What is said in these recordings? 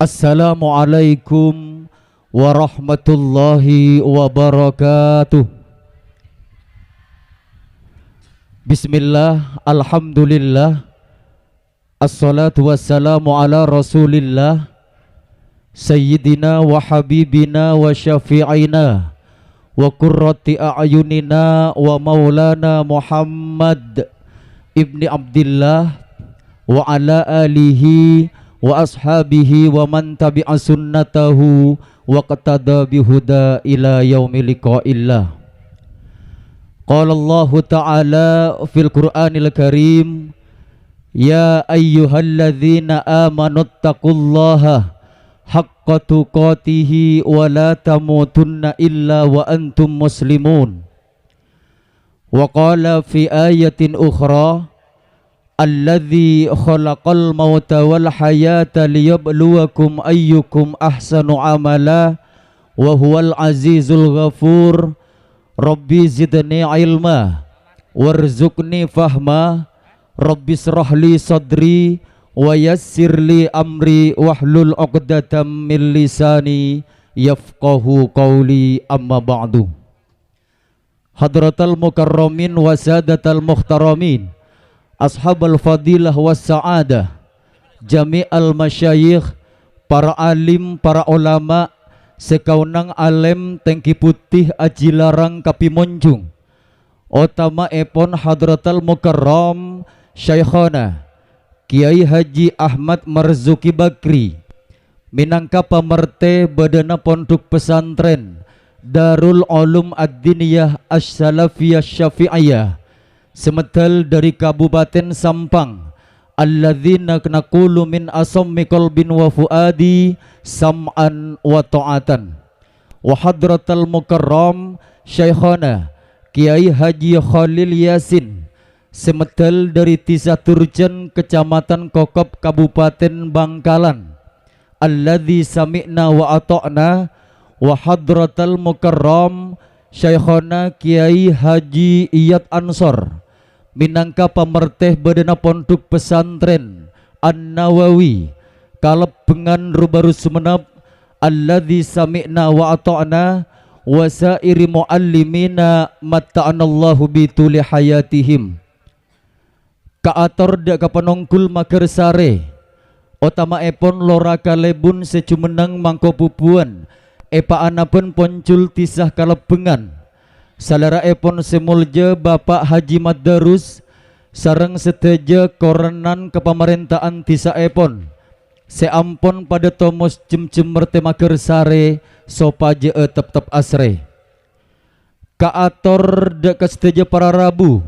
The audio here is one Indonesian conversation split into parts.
Assalamualaikum warahmatullahi wabarakatuh. Bismillah, alhamdulillah, assalatu wassalamu ala rasulillah, sayyidina wa habibina wa syafi'ina wa qurrati a'yunina wa maulana Muhammad ibni Abdillah wa ala alihi wa ashabihi wa man tabi'a sunnatahu wa qatada bihuda ila yaumil liqa'illah. Qala Allah ta'ala fil Qur'anil Karim, ya ayyuhalladzina amanu taqullaha haqqa tuqatihi wa la tamutunna illa wa antum muslimun. Wa qala fi ayatin ukhra, alladzi khalaqal mauta wal hayata liyabluwakum ayyukum ahsanu amala wa huwal azizul ghafur. Rabbi zidni ilma warzuqni fahma, Rabbi srahli sadri wa yassirli amri wahlul 'uqdatam min lisani yafqahu qawli, amma ba'du. Hadratal mukarramin wa sadatal muhtaramin, ashabal fadilah was sa'adah, jami'al masyayikh, para alim, para ulama, sekaunang alem tengki putih aji larang kapi monjung, otama epon hadratal mukarram Syekhana Kiai Haji Ahmad Marzuki Bakri, minangka pamerte badana pondok pesantren Darul Ulum Ad-Diniyah Asy-Salafiyah Syafi'iyah semetal dari Kabupaten Sampang, alladzina naqulu min asammi qalbin wa fuadi sam'an wa ta'atan. Wa hadratal mukarram Syekhana Kiai Haji Khalil Yasin semetal dari Tisaturjan Kecamatan Kokop Kabupaten Bangkalan, alladzi sami'na wa ata'na. Wa hadratal mukarram Syekhana Kiai Haji Iyad Ansor, minangka pamerteh badana pondok pesantren An-Nawawi Kalebengan Rubarus Sumenep, alladzi sami'na wa ata'na wa sairi muallimina matta'anallahu bituli hayatihim. Kaator dak kapanongkul Magersare, otama epon lora kalebun secumenang mangko pupuan epa anapun poncul tisah Kalebengan. Salara epon semulja Bapak Haji Maddarus sareng seteja korenan kepamerintahan tisa epon seampon pada tomos jem-jem merte Magersare sopaje tep-tep asre. Kaator dak kasteja para rabu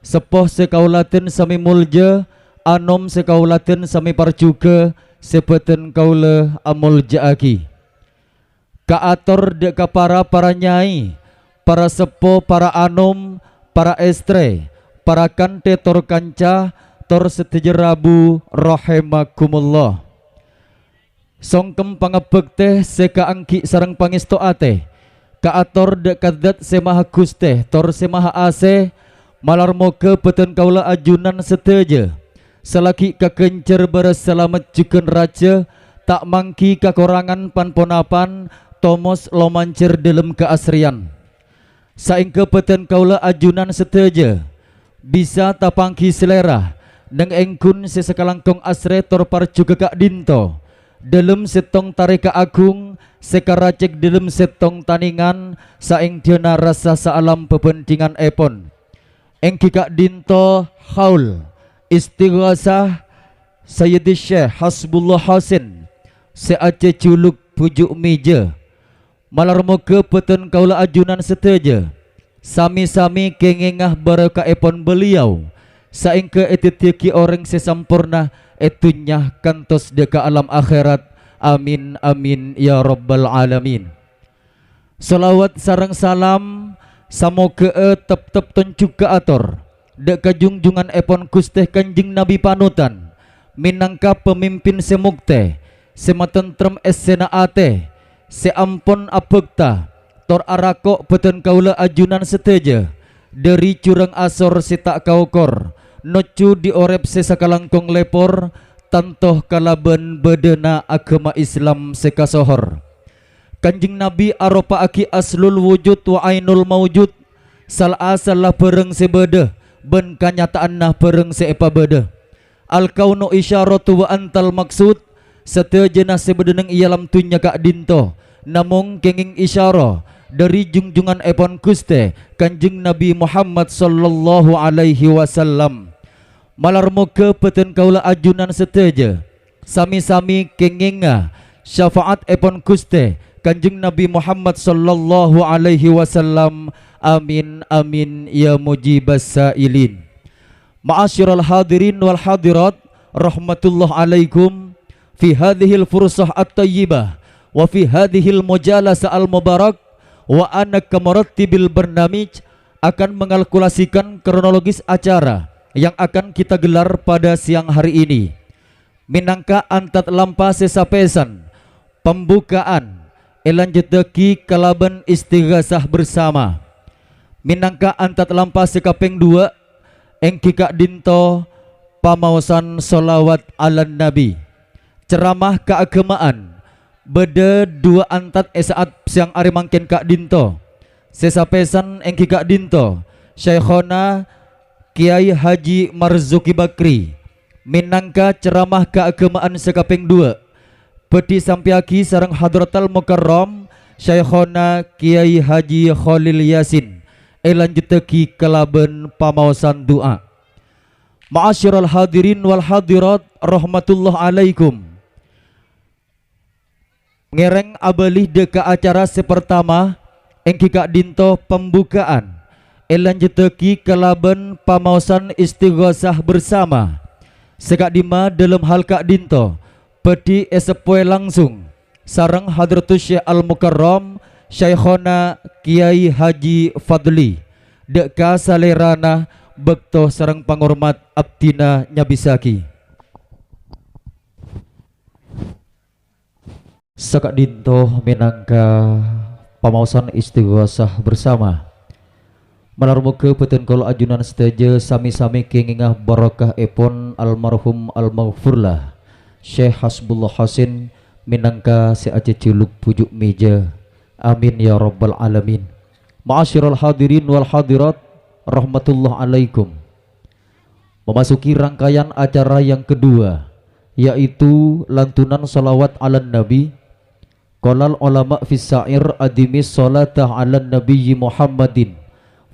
sepoh sekaulaten sami mulja, anom sekaulaten sami parjuga sebeten kaula amulja aki. Kaator dak ka para nyai, para sepo, para anom, para estre, para kante tor kanca, tor seteja rabu rahimakumullah. Songkem pangebek teh seka angki sareng pangesto ate, kaator dak kadat semaha guste, tor semaha ase, malar moga beten kaula ajunan seteja, selaki kakencer beres selamat juken raja, tak mangki kakorangan panponapan, tomos lomancer dalam keasrian. Saingke peten kaula ajunan seteja, bisa tapangki selera neng engkun sesekalangkong asre torpar juga kak dinto, dalam setong tarika agung sekaracek dalam setong taningan, saing diana rasa saalam pepentingan epon. Engki kak dinto haul istighasah Sayyidi Syekh Hasbullah Hasan seace culuk pujuk meja, malar moga peten kaula ajunan seteja, sami-sami kengengah baraka epon beliau, saingke etitiaki orang sesampurna etunyah kantos deka alam akhirat. Amin amin ya rabbal alamin. Salawat sarang salam samoga tep-tep tonjuk ke ator dek kajungjungan epon Gusteh Kanjeng Nabi panutan, minangka pemimpin semukte sematentrem esena ate seampon abekta tor arako beten kaula ajunan seteja dari curang asor sitak kaukor nocu diorep sesakalangkong lepor tantoh kalaban bedena agama Islam sekasohor. Kanjing Nabi aropa aki aslul wujud wa ainul mawjud, salah bereng sebeda ben kanyataan nah bereng seepa beda. Al kaunu isyaratu wa antal maksud, setejenah sebedeneng ialam tunya kak dinto, namung kenging isyara dari junjungan epon Guste Kanjeng Nabi Muhammad sallallahu alaihi wasallam. Malar moga peten kaula ajunan seteja sami-sami kenginga syafaat epon Guste Kanjeng Nabi Muhammad sallallahu alaihi wasallam. Amin amin ya mujibas sailin. Ma'asyiral hadirin wal hadirat, rahmatullah alaikum fi hadhil fursah at-tayyibah wa fi hadhil mujalasa al-mubarak. Wa ana kamarattibil bernamij akan mengalkulasikan kronologis acara yang akan kita gelar pada siang hari ini. Minangka antat lampa sesapesan pembukaan elan jeteki kalaban istighasah bersama. Minangka antat lampa sekapeng 2 engkika dinto pamaosan solawat ala nabi, ceramah keagamaan beda 2 antat esaat siang ari mangken kak dinto sesapesan engki kak dinto Syekhona Kiai Haji Marzuki Bakri minangka ceramah keagamaan sekapeng 2 peti sampiaki sareng hadratal mukarram Syekhona Kiai Haji Khalil Yasin elanjuteki kelaben pamaosan doa. Ma'asyiral hadirin wal hadirat, rahmatullah alaikum. Ngereng abalih deka acara sepertama engki kak dinto pembukaan elanjuteki kelaben pamaosan istighosah bersama. Sekak dima dalam hal kak dinto peti esepoe langsung sareng hadratus Syekh al-Mukarram Syekhona Kiai Haji Fadli deka salerana bekto sareng pangormat abdina nyabisaki. Sekak dinto minangka pamaosan istighosah bersama. Malarmuke peten kala ajunan seteja sami-sami kengingah barakah epon almarhum almaghfurlah Syekh Hasbullah Hasin minangka seace ciluk pujuk meja. Amin ya rabbal alamin. Ma'asyiral hadirin wal hadirat, rahmatullah alaikum. Memasuki rangkaian acara yang kedua, yaitu lantunan salawat ala nabi. Qalal ulama fis sa'ir adimis salatah ala nabiyyi Muhammadin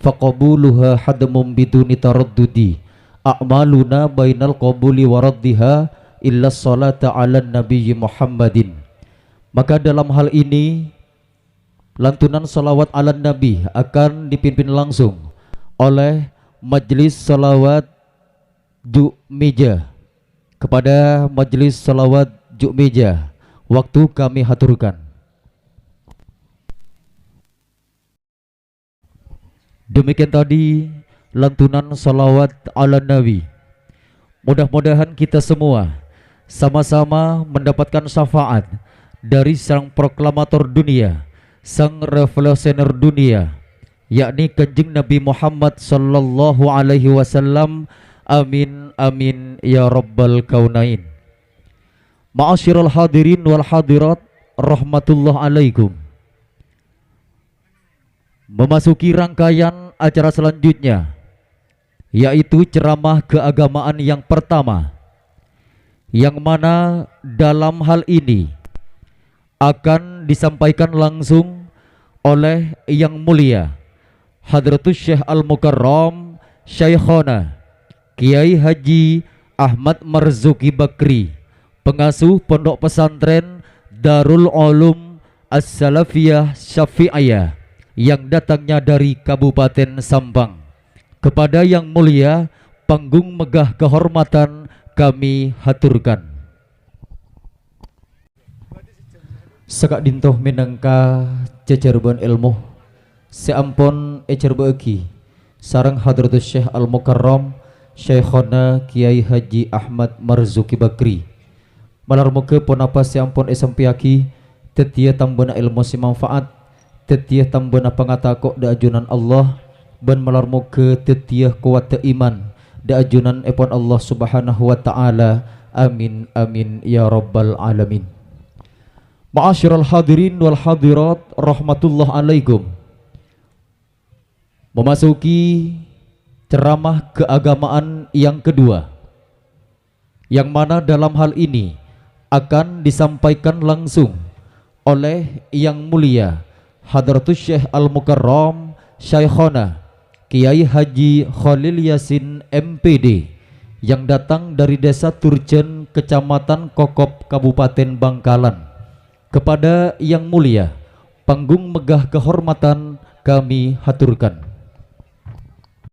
faqabuluha hadamum biduni taraddudi a'maluna bainal qabuli waraddiha illa salata ala nabiyyi Muhammadin. Maka dalam hal ini lantunan salawat ala nabi akan dipimpin langsung oleh Majlis Salawat Juk Meja. Kepada Majlis Salawat Juk Meja waktu kami haturkan. Demikian tadi lantunan salawat ala nabi. Mudah-mudahan kita semua sama-sama mendapatkan syafaat dari sang proklamator dunia, sang revolusioner dunia, yakni Kanjeng Nabi Muhammad sallallahu alaihi wasallam. Amin amin ya rabbal kaunain. Ma'asyiral hadirin wal hadirat, rahmatullah alaikum. Memasuki rangkaian acara selanjutnya, yaitu ceramah keagamaan yang pertama, yang mana dalam hal ini akan disampaikan langsung oleh yang mulia Hadratus Syekh Al-Mukarram Syekhona Kiai Haji Ahmad Marzuki Bakri, pengasuh pondok pesantren Darul Ulum As-Salafiyah Syafi'iyah yang datangnya dari Kabupaten Sampang. Kepada yang mulia panggung megah kehormatan kami haturkan. Sekak dintoh minangka cecerban ilmu seampun ecerbeeki sareng hadratus Syekh Al-Mukarram Syekhona Kiai Haji Ahmad Marzuki Bakri. Malarmuke ponapa seampun esampiaki tetia tambana ilmu si manfaat, tetia tambana pangatakok da ajunan Allah, ban malarmuke tetia kuat iman da ajunan epon Allah subhanahu wa ta'ala. amin amin ya rabbal alamin. Ma'asyiral hadirin wal hadirat, rahmatullah alaikum. Memasuki ceramah keagamaan yang kedua, yang mana dalam hal ini akan disampaikan langsung oleh Yang Mulia Hadratus Syekh Al-Mukarram Syekhona Kiai Haji Khalil Yasin MPD yang datang dari Desa Turjen, Kecamatan Kokop, Kabupaten Bangkalan. Kepada Yang Mulia, panggung megah kehormatan kami haturkan.